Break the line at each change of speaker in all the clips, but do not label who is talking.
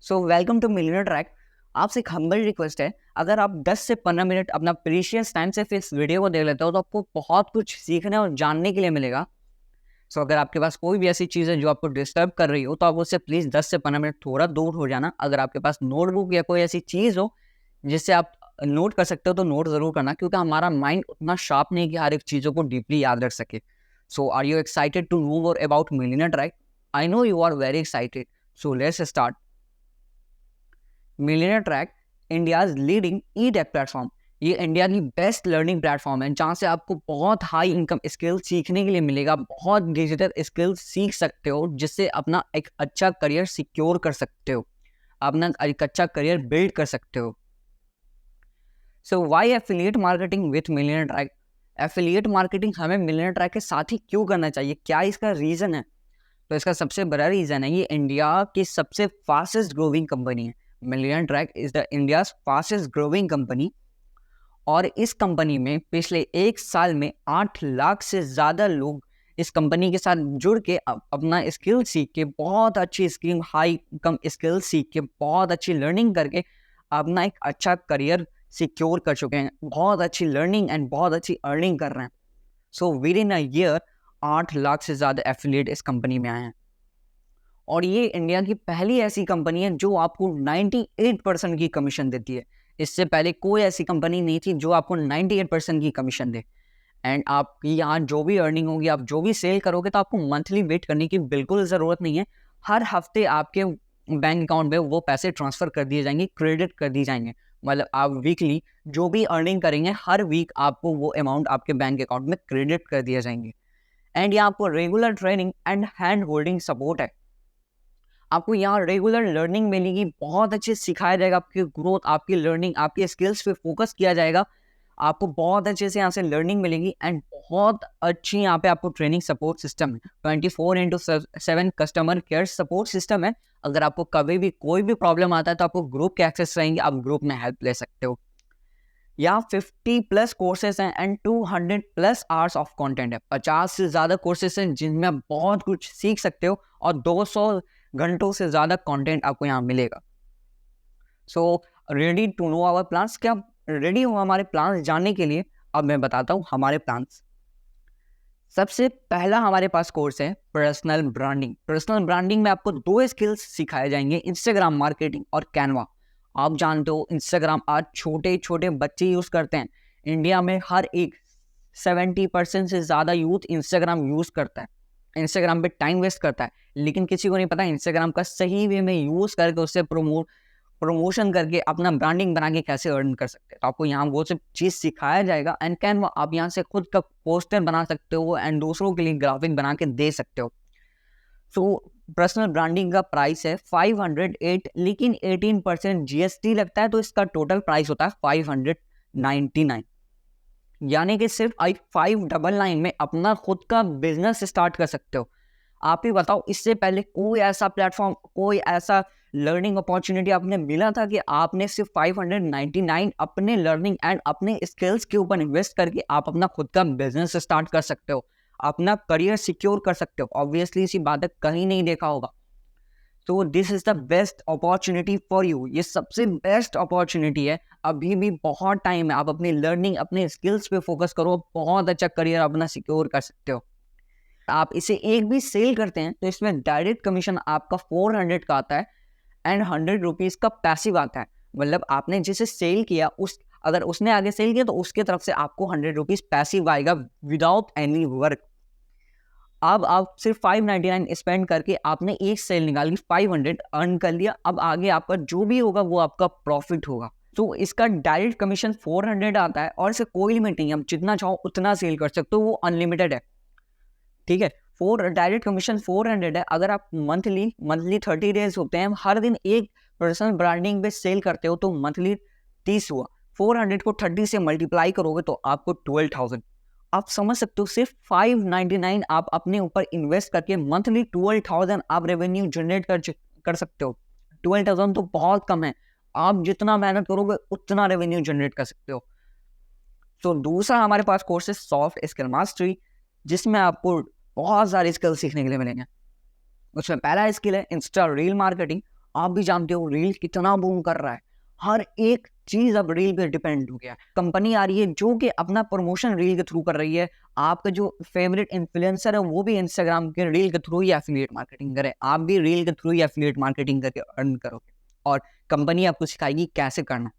So welcome to millionaire track. आपसे एक humble request है, अगर आप 10 से 15 मिनट अपना प्रीशियस टाइम से इस वीडियो को देख लेते हो तो आपको बहुत कुछ सीखने और जानने के लिए मिलेगा। सो अगर आपके पास कोई भी ऐसी चीज़ है जो आपको डिस्टर्ब कर रही हो तो आप उससे प्लीज़ 10 से 15 मिनट थोड़ा दूर हो जाना। अगर आपके पास नोटबुक या कोई ऐसी चीज़ हो जिससे आप नोट कर सकते हो तो नोट ज़रूर करना, क्योंकि हमारा माइंड उतना शार्प नहीं है कि हर एक चीज़ों को डीपली याद रख सके। So are you excited to know more about millionaire track? I know you are very excited, so let's start. Millionaire track India's leading e tech platform. ये इंडिया की बेस्ट लर्निंग प्लेटफॉर्म है जहाँ से आपको बहुत हाई इनकम स्किल सीखने के लिए मिलेगा। बहुत डिजिटल स्किल सीख सकते हो जिससे अपना एक अच्छा करियर सिक्योर कर सकते हो, अपना एक अच्छा करियर बिल्ड कर सकते हो। So why affiliate marketing with millionaire track? Affiliate marketing हमें मिलियनर ट्रैक के साथ ही क्यों करना चाहिए, क्या इसका रीज़न है? तो इसका सबसे बड़ा रीज़न है, ये इंडिया की सबसे फास्टेस्ट ग्रोइंग कंपनी है। Million track is the India's fastest growing company. और इस कंपनी में पिछले 1 साल में 8 लाख से ज़्यादा लोग इस कंपनी के साथ जुड़ के अपना स्किल सीख के, बहुत अच्छी स्किल, हाई इनकम स्किल सीख के, बहुत अच्छी लर्निंग करके अपना एक अच्छा करियर सिक्योर कर चुके हैं। बहुत अच्छी लर्निंग एंड बहुत अच्छी अर्निंग कर रहे हैं। So with in a year 8 lakh से ज़्यादा एफिलिएट इस कंपनी में आए हैं। और ये इंडिया की पहली ऐसी कंपनी है जो आपको 98% की कमीशन देती है। इससे पहले कोई ऐसी कंपनी नहीं थी जो आपको 98% की कमीशन दे। एंड आपकी यहाँ जो भी अर्निंग होगी, आप जो भी सेल करोगे, तो आपको मंथली वेट करने की बिल्कुल ज़रूरत नहीं है। हर हफ्ते आपके बैंक अकाउंट में वो पैसे ट्रांसफ़र कर दिए जाएंगे, क्रेडिट कर दिए जाएंगे। मतलब आप वीकली जो भी अर्निंग करेंगे, हर वीक आपको वो अमाउंट आपके बैंक अकाउंट में क्रेडिट कर दिए जाएंगे। एंड यहाँ आपको regular training and hand holding support है। आपको यहाँ रेगुलर लर्निंग मिलेगी, बहुत अच्छे सिखाया जाएगा, आपकी ग्रोथ, आपकी लर्निंग, आपके स्किल्स पे फोकस किया जाएगा। आपको बहुत अच्छे से यहाँ से लर्निंग मिलेगी एंड बहुत अच्छी यहाँ पे आपको ट्रेनिंग सपोर्ट सिस्टम है। 24/7 कस्टमर केयर सपोर्ट सिस्टम है। अगर आपको कभी भी कोई भी प्रॉब्लम आता है तो आपको ग्रुप के एक्सेस रहेंगे, आप ग्रुप में हेल्प ले सकते हो। यहाँ 50+ कोर्सेज हैं एंड 200+ आवर्स ऑफ कंटेंट है। 50 से ज़्यादा कोर्सेज हैं जिनमें आप बहुत कुछ सीख सकते हो और 200 घंटों से ज़्यादा कंटेंट आपको यहाँ मिलेगा। So ready to know our plans? क्या रेडी हो हमारे प्लान्स जानने के लिए? अब मैं बताता हूँ हमारे प्लान्स। सबसे पहला हमारे पास कोर्स है पर्सनल ब्रांडिंग। पर्सनल ब्रांडिंग में आपको 2 स्किल्स सिखाए जाएंगे, इंस्टाग्राम मार्केटिंग और कैनवा। आप जानते हो इंस्टाग्राम आज छोटे छोटे बच्चे यूज़ करते हैं। इंडिया में हर एक 70% से ज़्यादा यूथ इंस्टाग्राम यूज़ करता है, इंस्टाग्राम पे टाइम वेस्ट करता है। लेकिन किसी को नहीं पता इंस्टाग्राम का सही वे में यूज़ करके उससे प्रमोशन करके अपना ब्रांडिंग बना के कैसे अर्न कर सकते हैं। तो आपको यहाँ वो सब चीज़ सिखाया जाएगा। एंड कैनवा, आप यहाँ से खुद का पोस्टर बना सकते हो एंड दूसरों के लिए ग्राफिक बना के दे सकते हो। सो पर्सनल ब्रांडिंग का प्राइस है 508, लेकिन 18% जीएसटी लगता है, तो इसका टोटल प्राइस होता है 599। यानी कि सिर्फ 599 में अपना खुद का बिजनेस स्टार्ट कर सकते हो। आप ही बताओ, इससे पहले कोई ऐसा प्लेटफॉर्म, कोई ऐसा लर्निंग अपॉर्चुनिटी आपने मिला था कि आपने सिर्फ 599 अपने लर्निंग एंड अपने स्किल्स के ऊपर इन्वेस्ट करके आप अपना खुद का बिजनेस स्टार्ट कर सकते हो, अपना करियर सिक्योर कर सकते हो? ऑब्वियसली इसी बात कहीं नहीं देखा होगा। तो this is the best opportunity for you. ये सबसे बेस्ट अपॉर्चुनिटी है। अभी भी बहुत टाइम है, आप अपनी लर्निंग, अपने स्किल्स पे फोकस करो, बहुत अच्छा करियर अपना सिक्योर कर सकते हो। आप इसे एक भी सेल करते हैं तो इसमें डायरेक्ट कमीशन आपका 400 का आता है एंड 100 रुपीज़ का पैसिव आता है। मतलब आपने जिसे सेल किया, अगर उसने आगे सेल किया तो उसके तरफ से आपको 100 रुपीज़ पैसिव आएगा विदाउट एनी वर्क। अब आप सिर्फ 599 स्पेंड करके आपने एक सेल निकाली, 500 अर्न कर लिया। अब आगे आपका जो भी होगा वो आपका प्रॉफिट होगा। तो इसका डायरेक्ट कमीशन 400 आता है और इसे कोई लिमिट नहीं है, आप जितना चाहो उतना सेल कर सकते हो, वो अनलिमिटेड है। ठीक है, डायरेक्ट कमीशन 400 है। अगर आप मंथली 30 डेज होते हैं, हर दिन एक पर्सनल ब्रांडिंग पे सेल करते हो तो मंथली 30 हुआ। 400 को 30 से मल्टीप्लाई करोगे तो आपको 12,000। आप समझ सकते हो, सिर्फ 599 आप अपने ऊपर इन्वेस्ट करके मंथली 12,000 आप रेवेन्यू जनरेट कर सकते हो। 12,000 तो बहुत कम है, आप जितना मेहनत करोगे उतना रेवेन्यू जनरेट कर सकते हो। तो दूसरा हमारे पास कोर्स है सॉफ्ट स्किल मास्टरी, जिसमें आपको बहुत सारे स्किल सीखने के लिए मिलेंगे। उसमें पहला स्किल है इंस्टा रील मार्केटिंग। आप भी जानते हो रील कितना बूम कर रहा है, हर एक चीज अब रील पे डिपेंड हो गया है। कंपनी आ रही है जो कि अपना प्रमोशन रील के थ्रू कर रही है। आपका जो फेवरेट इन्फ्लुएंसर है वो भी इंस्टाग्राम के रील के थ्रू ही एफिलिएट मार्केटिंग करे, आप भी रील के थ्रू ही एफिलिएट मार्केटिंग करके अर्न करोगे, और कंपनी आपको सिखाएगी कैसे करना।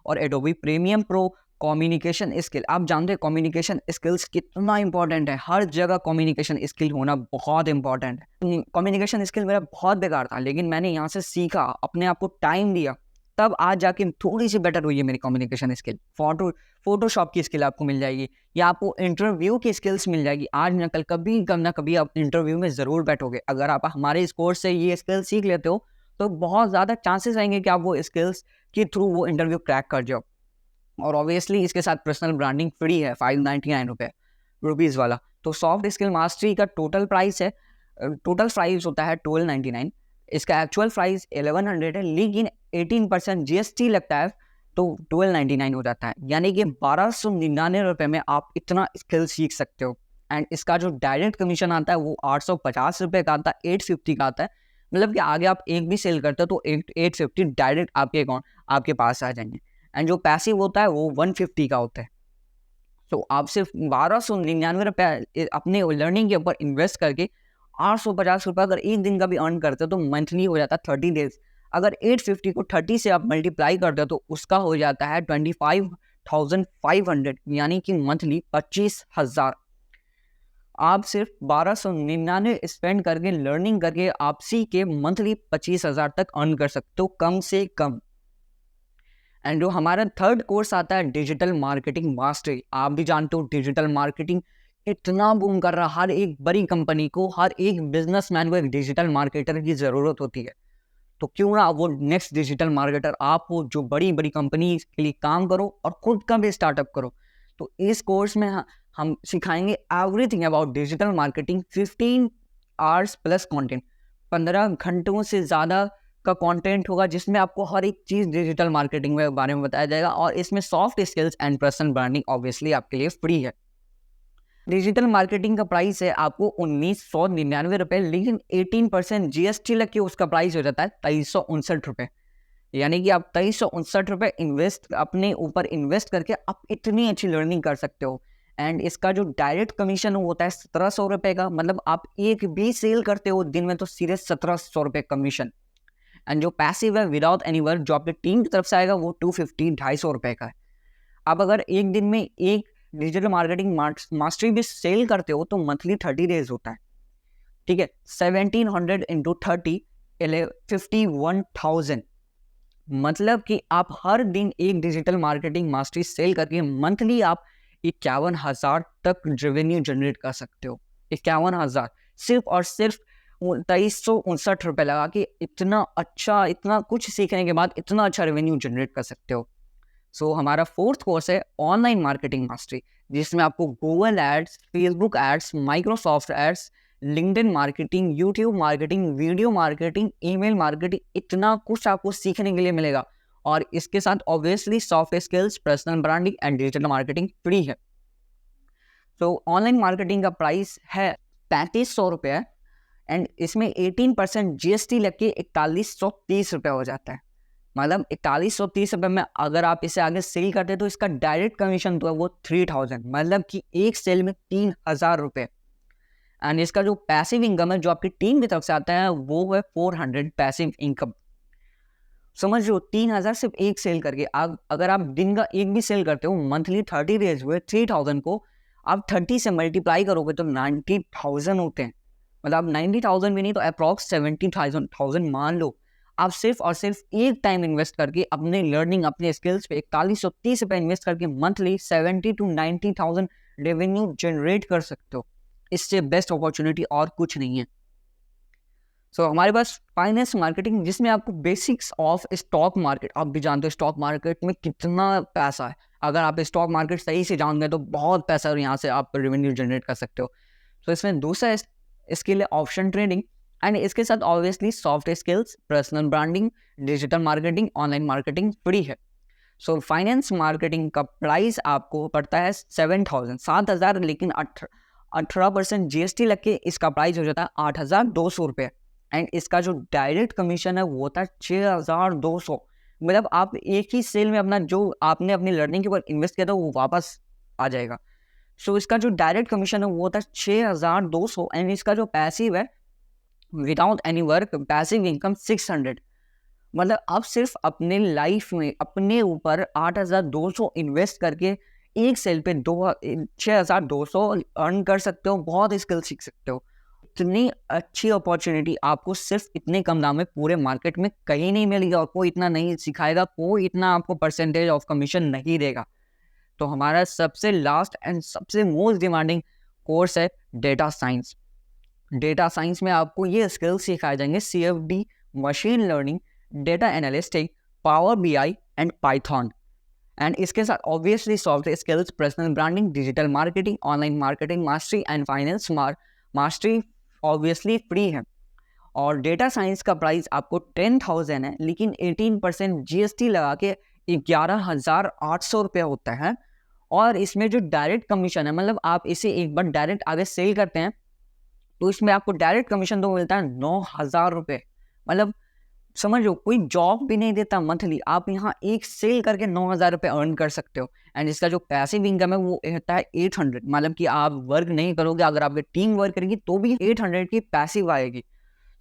और Adobe premium pro communication skill, आप जानते हैं कम्युनिकेशन स्किल्स कितना इंपॉर्टेंट है, हर जगह कम्युनिकेशन स्किल होना बहुत इंपॉर्टेंट है। कम्युनिकेशन स्किल मेरा बहुत बेकार था, लेकिन मैंने यहाँ से सीखा, अपने आप को टाइम दिया, तब आज जाके थोड़ी सी बेटर हुई है मेरी कम्युनिकेशन स्किल। फोटोशॉप की स्किल आपको मिल जाएगी, या आपको इंटरव्यू की स्किल्स मिल जाएगी। आज ना कल कभी ना कभी आप इंटरव्यू में ज़रूर बैठोगे। अगर आप हमारे इस कोर्स से ये स्किल सीख लेते हो तो बहुत ज़्यादा चांसेस आएंगे कि आप वो स्किल्स के थ्रू वो इंटरव्यू क्रैक कर जाओ। और ऑब्वियसली इसके साथ पर्सनल ब्रांडिंग फ्री है, 599 रुपीज़ वाला। तो सॉफ्ट स्किल मास्टरी का टोटल प्राइस होता है 1299, इसका एक्चुअल प्राइस 1100 है, लेकिन 18% GST लगता है तो 1299 हो जाता है, यानी कि 1299 रुपये में आप इतना स्किल सीख सकते हो। एंड इसका जो डायरेक्ट कमीशन आता है वो 850 रुपये का आता है, 850 का आता है। मतलब कि आगे आप एक भी सेल करते हो तो 850 डायरेक्ट आपके अकाउंट आपके पास आ जाएंगे। एंड जो पैसिव होता है वो 150 का होता है। तो आप सिर्फ 1299 रुपये अपने लर्निंग के ऊपर इन्वेस्ट करके 850 रुपये अगर एक दिन का भी अर्न करते हो तो मंथली हो जाता है 30 डेज। अगर 850 को 30 से आप मल्टीप्लाई करते हो तो उसका हो जाता है 25,500, यानी कि मंथली 25,000। आप सिर्फ 1299 स्पेंड करके लर्निंग करके आप सीख के मंथली 25,000 तक अर्न कर सकते हो, कम से कम। एंड जो हमारा थर्ड कोर्स आता है डिजिटल मार्केटिंग मास्टरी, आप भी जानते हो डिजिटल मार्केटिंग इतना बूम कर रहा है। हर एक बड़ी कंपनी को, हर एक बिजनेसमैन को एक डिजिटल मार्केटर की ज़रूरत होती है। तो क्यों ना वो नेक्स्ट डिजिटल मार्केटर आप हो, जो बड़ी बड़ी कंपनी के लिए काम करो और खुद का भी स्टार्टअप करो। तो इस कोर्स में हम सिखाएंगे everything about digital marketing, 15 hours plus content, 15 घंटों से ज़्यादा का कंटेंट होगा जिसमें आपको हर एक चीज़ डिजिटल मार्केटिंग के बारे में बताया जाएगा। और इसमें soft skills and personal branding obviously आपके लिए फ्री है। डिजिटल मार्केटिंग का प्राइस है आपको 1999 रुपये, लेकिन 18% GST लग के उसका प्राइस हो जाता है 2359 रुपये। यानी कि आप 2359 रुपये अपने ऊपर इन्वेस्ट करके आप इतनी अच्छी लर्निंग कर सकते हो। एंड इसका जो डायरेक्ट कमीशन होता है 1700 रुपये का, मतलब आप एक भी सेल करते हो दिन में तो सीधे 1700 रुपये कमीशन। एंड जो पैसिव है विदाउट एनी वर्क जो आपकी टीम की तरफ से आएगा वो 250 रुपये का है। आप अगर एक दिन में एक डिजिटल मार्केटिंग मास्टरी भी सेल करते हो तो मंथली 30 डेज होता है, ठीक है। 1700 इंटू 30 51,000, मतलब कि आप हर दिन एक डिजिटल मार्केटिंग मास्टरी सेल करके मंथली आप 51,000 तक रेवेन्यू जनरेट कर सकते हो। 51,000 सिर्फ और सिर्फ 2359 रुपये लगा के इतना अच्छा, इतना कुछ सीखने के बाद इतना अच्छा रेवेन्यू जनरेट कर सकते हो। सो हमारा फोर्थ कोर्स है ऑनलाइन मार्केटिंग मास्टरी, जिसमें आपको Google ads, Facebook ads, Microsoft ads, LinkedIn marketing, YouTube marketing, video marketing, email marketing, इतना कुछ आपको सीखने के लिए मिलेगा। और इसके साथ obviously soft skills, personal branding and digital marketing free है। तो ऑनलाइन मार्केटिंग का प्राइस है 3500 रुपये एंड इसमें 18% GST लग के 4130 रुपये हो जाता है। मतलब 4130 रुपये में अगर आप इसे आगे सेल करते हैं तो इसका डायरेक्ट कमीशन तो है वो 3000, मतलब कि एक सेल में 3000 रुपये। एंड इसका जो पैसिव इनकम है जो आपकी टीम की तरफ से आता है वो है 400 पैसिव इनकम। समझ लो 3000 सिर्फ एक सेल करके। अगर आप दिन का एक भी सेल करते हो, मंथली 30 डेज हुए 3000 को आप 30 से मल्टीप्लाई करोगे तो 90,000 होते हैं। मतलब 90,000 भी नहीं तो अप्रॉक्स 70,000 मान लो। आप सिर्फ और सिर्फ एक टाइम इन्वेस्ट करके अपने लर्निंग, अपने स्किल्स पे 4130 रुपये इन्वेस्ट करके मंथली 70 to 90,000 रेवेन्यू जनरेट कर सकते हो। इससे बेस्ट अपॉर्चुनिटी और कुछ नहीं है। सो हमारे पास फाइनेंस मार्केटिंग, जिसमें आपको बेसिक्स ऑफ स्टॉक मार्केट, आप भी जानते हो स्टॉक मार्केट में कितना पैसा है। अगर आप स्टॉक मार्केट सही से जान गए तो बहुत पैसा और यहाँ से आप रेवेन्यू जनरेट कर सकते हो। तो इसमें दूसरा स्किल है ऑप्शन ट्रेडिंग एंड इसके साथ obviously soft skills, personal branding, digital marketing, online marketing free है। सो फाइनेंस मार्केटिंग का प्राइस आपको पड़ता है 7,000, लेकिन 18% GST लग के इसका प्राइस हो जाता है 8,200 रुपये। एंड इसका जो डायरेक्ट कमीशन है वो होता है 6200। मतलब आप एक ही सेल में अपना जो आपने अपनी लर्निंग के ऊपर इन्वेस्ट किया था वो वापस आ जाएगा। सो इसका जो डायरेक्ट कमीशन है वो होता है 6200। एंड इसका जो पैसिव है without any work passive income 600। मतलब आप सिर्फ अपने लाइफ में अपने ऊपर 8200 इन्वेस्ट करके एक सेल पे 6200 अर्न कर सकते हो, बहुत स्किल सीख सकते हो। इतनी अच्छी अपॉर्चुनिटी आपको सिर्फ इतने कम दाम में पूरे मार्केट में कहीं नहीं मिलेगी, और कोई इतना नहीं सिखाएगा, कोई इतना आपको परसेंटेज ऑफ कमीशन नहीं देगा। तो हमारा सबसे लास्ट एंड सबसे मोस्ट डिमांडिंग कोर्स है डेटा साइंस। डेटा साइंस में आपको ये स्किल्स सिखाए जाएंगे, CFD, machine learning, data analytic, power BI and python. And इसके साथ obviously software skills, personal branding, digital marketing, online marketing, mastery and finance mastery obviously free है। और डेटा साइंस का प्राइस आपको 10,000 है, लेकिन 18% GST लगा के 11,800 रुपये होता है। और इसमें जो डायरेक्ट कमीशन है, मतलब आप इसे एक बार डायरेक्ट आगे सेल करते हैं तो इसमें आपको डायरेक्ट कमीशन तो मिलता है 9,000 रुपये। मतलब समझ लो कोई जॉब भी नहीं देता मंथली, आप यहाँ एक सेल करके 9,000 रुपये अर्न कर सकते हो। एंड इसका जो पैसिव इनकम है वो होता है 800। मतलब कि आप वर्क नहीं करोगे, अगर आपकी टीम वर्क करेगी तो भी 800 की पैसिव आएगी।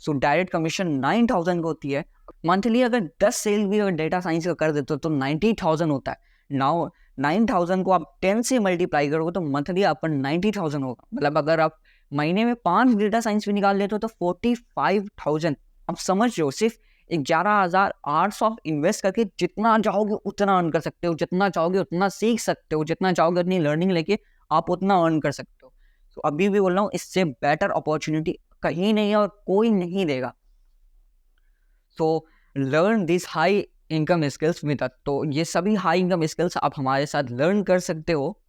सो डायरेक्ट कमीशन 9,000 को होती है। मंथली अगर 10 सेल भी अगर डेटा साइंस का कर देते हो तो 90,000 होता है। नाउ 9,000 को आप 10 से मल्टीप्लाई करोगे तो मंथली आपका 90,000 होगा। मतलब अगर आप महीने में 5 डेटा साइंस भी निकाल लेते हो तो 45,000। अब समझ लो सिर्फ 11,800 इन्वेस्ट करके जितना चाहोगे उतना अर्न कर सकते हो, जितना चाहोगे उतना सीख सकते हो, जितना चाहोगे उतनी लर्निंग लेके आप उतना अर्न कर सकते हो। तो अभी भी बोल रहा हूँ, इससे बेटर अपॉर्चुनिटी कहीं नहीं है और कोई नहीं देगा। So learn this high income skills with us. तो ये सभी हाई इनकम स्किल्स आप हमारे साथ लर्न कर सकते हो।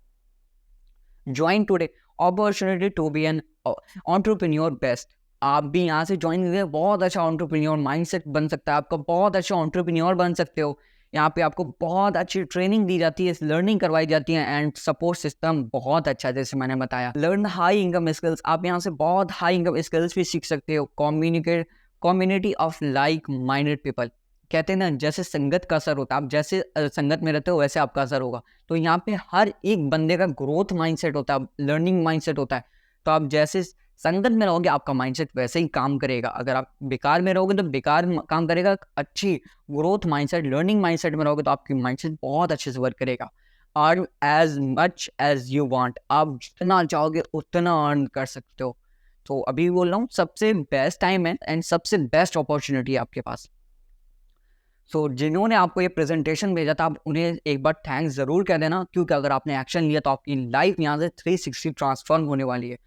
Join today, opportunity to be an entrepreneur best. आप भी यहाँ से ज्वाइन करिए, बहुत अच्छा एंटरप्रेन्योर माइंडसेट बन सकता है आपका, बहुत अच्छा एंटरप्रेन्योर बन सकते हो। यहाँ पे आपको बहुत अच्छी ट्रेनिंग दी जाती है, लर्निंग करवाई जाती है, एंड सपोर्ट सिस्टम बहुत अच्छा है। जैसे मैंने बताया, लर्न हाई इनकम स्किल्स, आप यहाँ से बहुत हाई इनकम स्किल्स भी सीख सकते हो। Community of like minded people, कहते हैं ना जैसे संगत का असर होता है, आप जैसे संगत में रहते हो वैसे आपका असर होगा। तो यहाँ पे हर एक बंदे का ग्रोथ माइंडसेट होता है, लर्निंग माइंडसेट होता है। तो आप जैसे संगत में रहोगे आपका माइंडसेट वैसे ही काम करेगा। अगर आप बेकार में रहोगे तो बेकार काम करेगा। अच्छी ग्रोथ माइंडसेट, लर्निंग माइंडसेट में रहोगे तो आपकी माइंडसेट बहुत अच्छे से वर्क करेगा। Earn as much as you want, आप जितना चाहोगे उतना अर्न कर सकते हो। तो अभी बोल रहा हूँ सबसे बेस्ट टाइम है एंड सबसे बेस्ट अपॉर्चुनिटी है आपके पास। सो जिन्होंने आपको ये प्रेजेंटेशन भेजा था आप उन्हें एक बार थैंक्स ज़रूर कह देना, क्योंकि अगर आपने एक्शन लिया तो आपकी लाइफ यहाँ से 360 ट्रांसफॉर्म होने वाली है।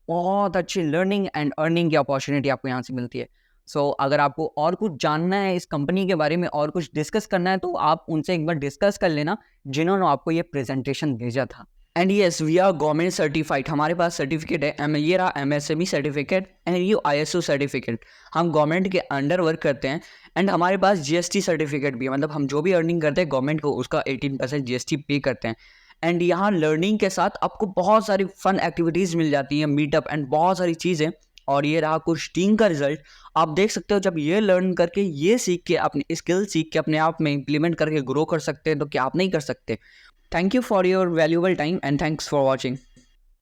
बहुत अच्छी लर्निंग एंड अर्निंग की अपॉर्चुनिटी आपको यहाँ से मिलती है। सो अगर आपको और कुछ जानना है इस कंपनी के बारे में और कुछ डिस्कस करना है तो आप उनसे एक बार डिस्कस कर लेना जिन्होंने आपको ये प्रेजेंटेशन भेजा था। And yes, we are government certified, हमारे पास सर्टिफिकेट है, ये रहा MSME सर्टिफिकेट एंड ये ISO सर्टिफिकेट। हम गवर्नमेंट के अंडर वर्क करते हैं एंड हमारे पास GST सर्टिफिकेट भी है। मतलब हम जो भी अर्निंग करते हैं गवर्नमेंट को उसका 18% GST पे करते हैं। एंड यहाँ लर्निंग के साथ आपको बहुत सारी फन एक्टिविटीज़ मिल जाती हैं, मीटअप एंड बहुत सारी चीज़ें। और ये रहा कुछ टीम का रिजल्ट, आप देख सकते हो। जब ये लर्न करके, ये सीख के, अपनी स्किल सीख के अपने आप में इम्प्लीमेंट करके ग्रो कर सकते हैं तो क्या आप नहीं कर सकते। Thank you for your valuable time and thanks for watching.